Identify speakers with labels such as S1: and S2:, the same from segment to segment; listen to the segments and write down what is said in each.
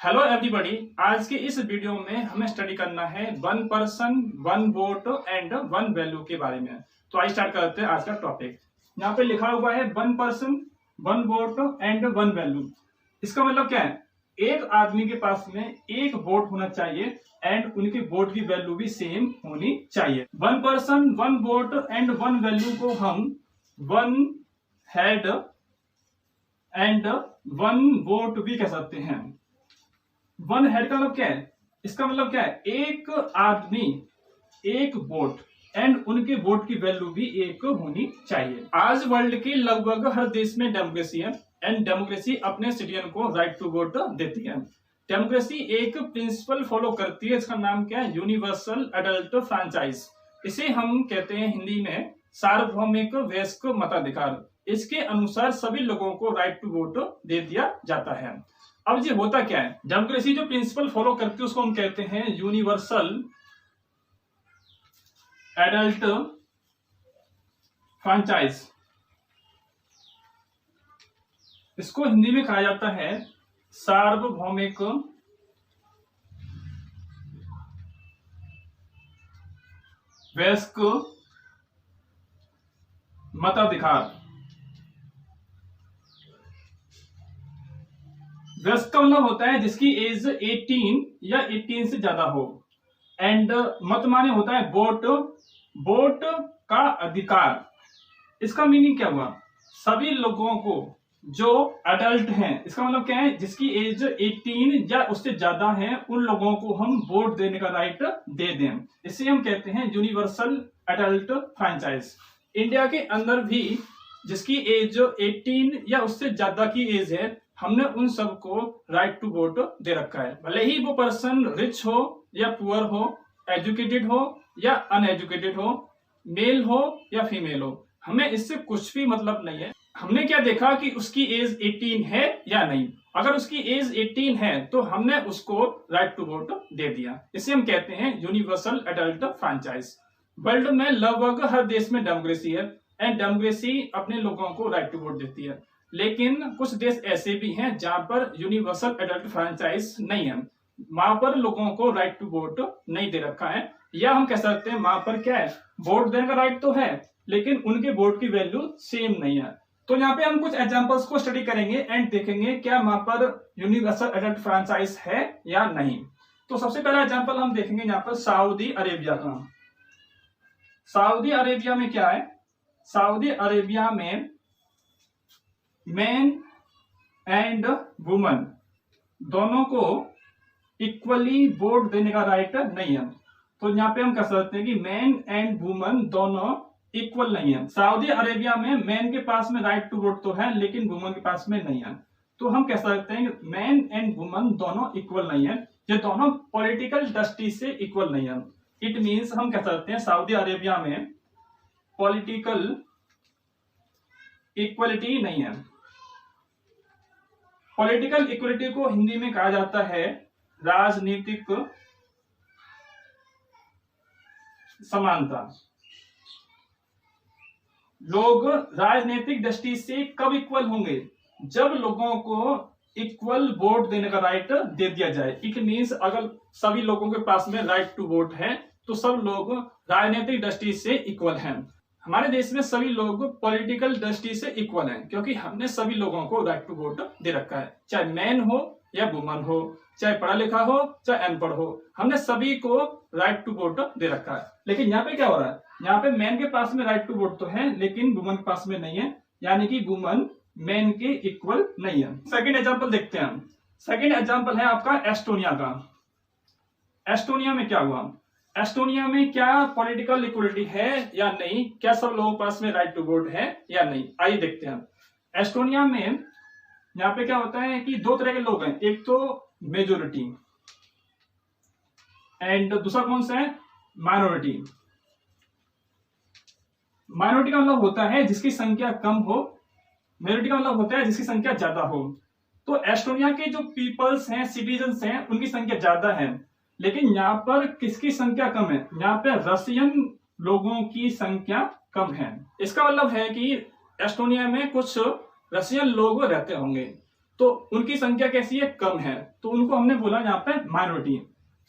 S1: Hello everybody, आज के इस वीडियो में हमें स्टडी करना है one person one vote and one value के बारे में। तो आइए स्टार्ट करते हैं आज का टॉपिक। यहाँ पे लिखा हुआ है one person one vote and one value. इसका मतलब क्या है? एक आदमी के पास में एक वोट होना चाहिए एंड उनके वोट की वैल्यू भी सेम होनी चाहिए। One person one vote and one value को हम one head and one vote भी कह सकते हैं। वन हेड का मतलब क्या है? इसका मतलब क्या है? एक आदमी एक वोट एंड उनके वोट की वैल्यू भी एक होनी चाहिए। आज वर्ल्ड के लगभग हर देश में डेमोक्रेसी है एंड डेमोक्रेसी अपने सिटीजन को राइट टू वोट देती है। डेमोक्रेसी एक प्रिंसिपल फॉलो करती है, इसका नाम क्या है? Universal adult franchise. इसे हम कहते हैं हिंदी में सार्वभौमिक वयस्क मताधिकार। इसके अनुसार सभी लोगों को राइट टू वोट दे दिया जाता है। अब ये होता क्या है? डेमोक्रेसी जो प्रिंसिपल फॉलो करती है उसको हम कहते हैं यूनिवर्सल एडल्ट फ्रेंचाइज। इसको हिंदी में कहा जाता है सार्वभौमिक वयस्क मताधिकार। वयस्क का मतलब होता है जिसकी एज 18 या 18 से ज्यादा हो एंड मत माने होता है वोट, वोट का अधिकार। इसका मीनिंग क्या हुआ? सभी लोगों को जो अडल्ट हैं, इसका मतलब क्या है? जिसकी एज 18 या उससे ज्यादा है उन लोगों को हम वोट देने का राइट दे दें। इसे हम कहते हैं यूनिवर्सल एडल्ट फ्रेंचाइज। इंडिया के अंदर भी जिसकी एज 18 या उससे ज्यादा की एज है, हमने उन सबको राइट टू वोट दे रखा है। भले ही वो पर्सन रिच हो या पुअर हो, एजुकेटेड हो या अनएजुकेटेड हो, मेल हो या फीमेल हो, हमें इससे कुछ भी मतलब नहीं है। हमने क्या देखा कि उसकी एज 18 है या नहीं। अगर उसकी एज 18 है तो हमने उसको राइट टू वोट दे दिया। इसे हम कहते हैं यूनिवर्सल एडल्ट फ्रेंचाइज। वर्ल्ड में लगभग हर देश में डेमोक्रेसी है एंड डेमोक्रेसी अपने लोगों को राइट टू वोट देती है। लेकिन कुछ देश ऐसे भी हैं जहां पर यूनिवर्सल एडल्ट फ्रेंचाइज नहीं है, वहां पर लोगों को राइट टू वोट नहीं दे रखा है। या हम कह सकते हैं वहां पर क्या है, वोट देने का राइट तो है लेकिन उनके वोट की वैल्यू सेम नहीं है। तो यहाँ पे हम कुछ एग्जांपल्स को स्टडी करेंगे एंड देखेंगे क्या वहां पर यूनिवर्सल एडल्ट फ्रेंचाइज है या नहीं। तो सबसे पहला एग्जांपल हम देखेंगे यहाँ पर सऊदी अरेबिया का। सऊदी अरेबिया में क्या है? सऊदी अरेबिया में मैन एंड वुमन दोनों को इक्वली वोट देने का राइट नहीं है। तो यहाँ पे हम कह सकते हैं कि मैन एंड वुमन दोनों इक्वल नहीं है। सऊदी अरेबिया में मैन के पास में राइट टू वोट तो है लेकिन वुमन के पास में नहीं है। तो हम कह सकते हैं कि मैन एंड वुमन दोनों इक्वल नहीं है, ये दोनों पॉलिटिकल दृष्टि से इक्वल नहीं है। इट मीन्स हम कह सकते हैं सऊदी अरेबिया में पॉलिटिकल इक्वलिटी नहीं है। पॉलिटिकल इक्वलिटी को हिंदी में कहा जाता है राजनीतिक समानता। लोग राजनीतिक दृष्टि से कब इक्वल होंगे? जब लोगों को इक्वल वोट देने का राइट दे दिया जाए। इट मीन्स अगर सभी लोगों के पास में राइट टू वोट है तो सब लोग राजनीतिक दृष्टि से इक्वल हैं। हमारे देश में सभी लोग पॉलिटिकल दृष्टि से इक्वल हैं क्योंकि हमने सभी लोगों को राइट टू वोट दे रखा है, चाहे मैन हो या वुमन हो, चाहे पढ़ा लिखा हो चाहे अनपढ़ हो, हमने सभी को राइट टू वोट दे रखा है। लेकिन यहाँ पे क्या हो रहा है? यहाँ पे मैन के पास में राइट टू वोट तो है लेकिन वुमन के पास में नहीं है, यानी कि वुमन मैन के इक्वल नहीं है। सेकेंड एग्जाम्पल देखते हैं हम। सेकेंड एग्जाम्पल है आपका एस्टोनिया का। एस्टोनिया में क्या हुआ? एस्टोनिया में क्या पॉलिटिकल इक्वलिटी है या नहीं? क्या सब लोगों के पास में राइट टू वोट है या नहीं? आइए देखते हैं। एस्टोनिया में यहाँ पे क्या होता है कि दो तरह के लोग हैं, एक तो मेजोरिटी एंड दूसरा कौन सा है? माइनॉरिटी। माइनॉरिटी का मतलब होता है जिसकी संख्या कम हो, मेजोरिटी का मतलब होता है जिसकी संख्या ज्यादा हो। तो एस्टोनिया के जो पीपल्स हैं, सिटीजन्स हैं, उनकी संख्या ज्यादा है लेकिन यहाँ पर किसकी संख्या कम है? यहाँ पे रशियन लोगों की संख्या कम है। इसका मतलब है कि एस्टोनिया में कुछ रशियन लोग रहते होंगे। तो उनकी संख्या कैसी है, कम है, तो उनको हमने बोला यहाँ पे माइनॉरिटी।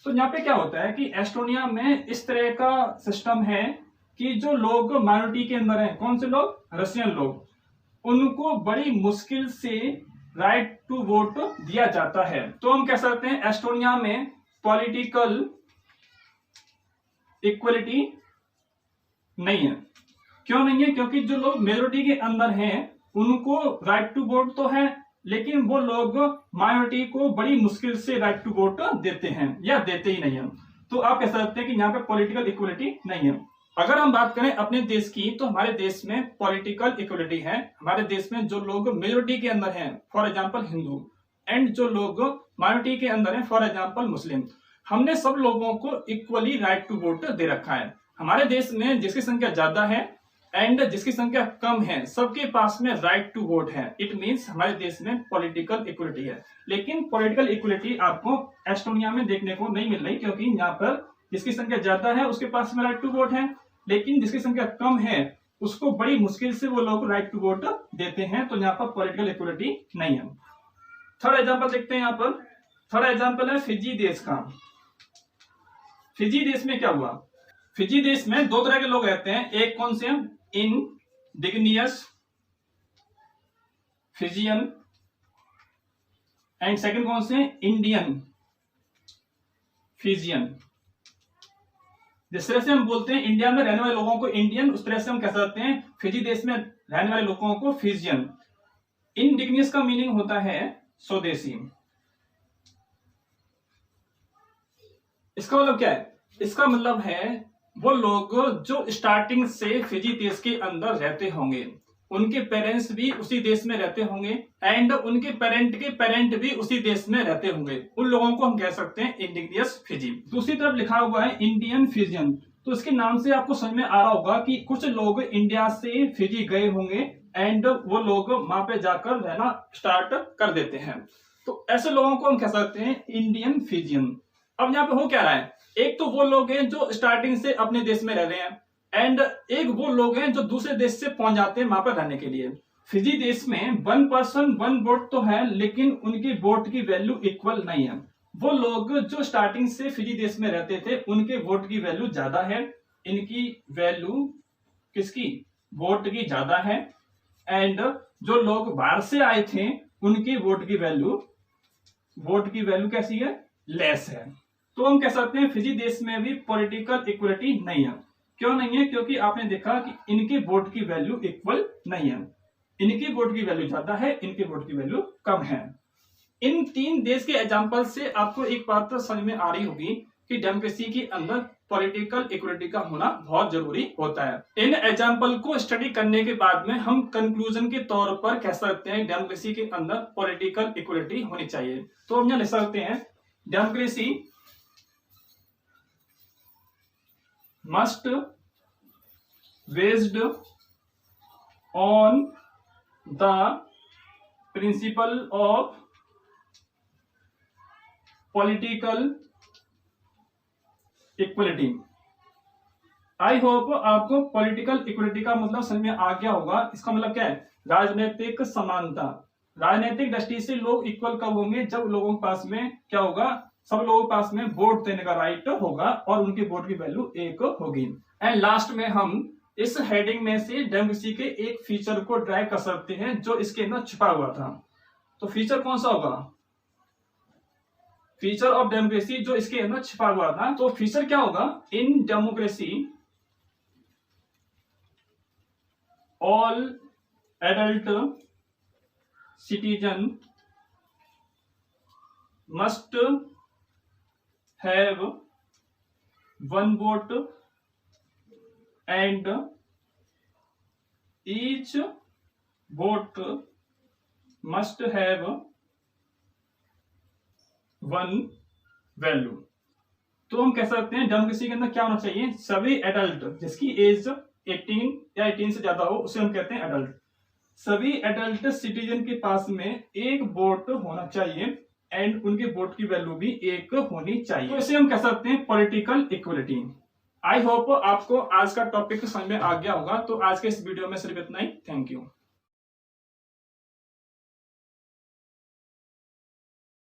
S1: तो यहाँ पे क्या होता है कि एस्टोनिया में इस तरह का सिस्टम है कि जो लोग माइनॉरिटी के अंदर हैं, कौन से लोग, रशियन लोग, उनको बड़ी मुश्किल से राइट टू वोट दिया जाता है। तो हम कह सकते हैं एस्टोनिया में पॉलिटिकल इक्वलिटी नहीं है। क्यों नहीं है, क्योंकि जो लोग मेजोरिटी के अंदर हैं उनको राइट टू वोट तो है, लेकिन वो लोग माइनॉरिटी को बड़ी मुश्किल से राइट टू वोट देते हैं या देते ही नहीं है। तो आप कह सकते हैं कि यहाँ पे पॉलिटिकल इक्वलिटी नहीं है। अगर हम बात करें अपने देश की, तो हमारे देश में पॉलिटिकल इक्वलिटी है। हमारे देश में जो लोग मेजोरिटी के अंदर हैं, फॉर एग्जांपल हिंदू, एंड जो लोग माइनॉरिटी के अंदर हैं, फॉर एग्जांपल मुस्लिम, हमने सब लोगों को इक्वली राइट टू वोट दे रखा है। हमारे देश में जिसकी संख्या ज्यादा है एंड जिसकी संख्या कम है, सबके पास में राइट टू वोट है। इट मींस हमारे देश में पॉलिटिकल इक्वलिटी है। लेकिन पॉलिटिकल इक्वलिटी आपको एस्टोनिया में देखने को नहीं मिल रही, क्योंकि यहाँ पर जिसकी संख्या ज्यादा है उसके पास में राइट टू वोट है, लेकिन जिसकी संख्या कम है उसको बड़ी मुश्किल से वो लोग राइट टू वोट देते हैं। तो यहाँ पर पॉलिटिकल इक्वलिटी नहीं है। थर्ड एग्जाम्पल देखते हैं। यहाँ पर थर्ड एग्जाम्पल है फिजी देश का। फिजी देश में क्या हुआ, फिजी देश में दो तरह के लोग रहते हैं। एक कौन से, इंडिग्नियस फिजियन, एंड सेकंड कौन से, इंडियन फिजियन। जिस तरह से हम बोलते हैं इंडिया में रहने वाले लोगों को इंडियन, उस तरह से हम कह सकते हैं फिजी देश में रहने वाले लोगों को फिजियन। इंडिग्नियस का मीनिंग होता है स्वदेशी। इसका मतलब क्या है, इसका मतलब है वो लोग जो स्टार्टिंग से फिजी देश के अंदर रहते होंगे, उनके पेरेंट्स भी उसी देश में रहते होंगे एंड उनके पेरेंट के पेरेंट भी उसी देश में रहते होंगे, उन लोगों को हम कह सकते हैं इंडिजिनियस फिजी। दूसरी तरफ लिखा हुआ है इंडियन फिजियन। तो इसके नाम से आपको समझ में आ रहा होगा कि कुछ लोग इंडिया से फिजी गए होंगे एंड वो लोग वहां पे जाकर रहना स्टार्ट कर देते हैं। तो ऐसे लोगों को हम कह सकते हैं इंडियन फिजियन। अब यहाँ पे हो क्या रहा है, एक तो वो लोग हैं जो स्टार्टिंग से अपने देश में रह रहे हैं एंड एक वो लोग हैं जो दूसरे देश से पहुंच जाते हैं वहां पर रहने के लिए। फिजी देश में 1 पर्सन 1 वोट तो है, लेकिन उनकी वोट की वैल्यू इक्वल नहीं है। वो लोग जो स्टार्टिंग से फिजी देश में रहते थे उनके वोट की वैल्यू ज्यादा है, इनकी वैल्यू किसकी, वोट की ज्यादा है, एंड जो लोग बाहर से आए थे उनकी वोट की वैल्यू कैसी है, लेस है। तो हम कह सकते हैं फिजी देश में भी पॉलिटिकल इक्वलिटी नहीं है। क्यों नहीं है, क्योंकि आपने देखा कि इनके वोट की वैल्यू इक्वल नहीं है, इनकी वोट की वैल्यू ज्यादा है, इनके वोट की वैल्यू कम है। इन 3 देश के एग्जांपल से आपको एक बात तो समझ में आ रही होगी कि डेमोक्रेसी के अंदर पॉलिटिकल इक्वलिटी का होना बहुत जरूरी होता है। इन एग्जांपल को स्टडी करने के बाद में हम कंक्लूजन के तौर पर कह सकते हैं डेमोक्रेसी के अंदर पॉलिटिकल इक्वलिटी होनी चाहिए। तो हम यहाँ लिख सकते हैं democracy must based on the principle of political equality। I hope आपको पॉलिटिकल इक्वलिटी का मतलब समझ में आ गया होगा। इसका मतलब क्या है, राजनीतिक समानता। राजनीतिक दृष्टि से लोग इक्वल कब होंगे, जब लोगों के पास में क्या होगा, सब लोगों के पास में वोट देने का राइट होगा और उनके वोट की वैल्यू 1 होगी। एंड लास्ट में हम इस हेडिंग में से डेमोक्रेसी के एक फीचर को ड्राइव कर सकते हैं जो इसके अंदर छुपा हुआ था। तो फीचर कौन सा होगा, फीचर ऑफ डेमोक्रेसी जो इसके अंदर छुपा हुआ था। तो फीचर क्या होगा, in democracy all adult citizen must have 1 vote and each vote must have 1 value। तो हम कह सकते हैं डेमोक्रेसी के अंदर क्या होना चाहिए, सभी एडल्ट जिसकी एज 18 या 18 से ज्यादा हो उसे हम कहते हैं एडल्ट। सभी एडल्ट सिटीजन के पास में 1 वोट होना चाहिए एंड उनके वोट की वैल्यू भी 1 होनी चाहिए। तो इसे हम कह सकते हैं पॉलिटिकल इक्वलिटी। आई होप आपको आज का टॉपिक समझ में आ गया होगा। तो आज के इस वीडियो में सिर्फ इतना ही। Thank you.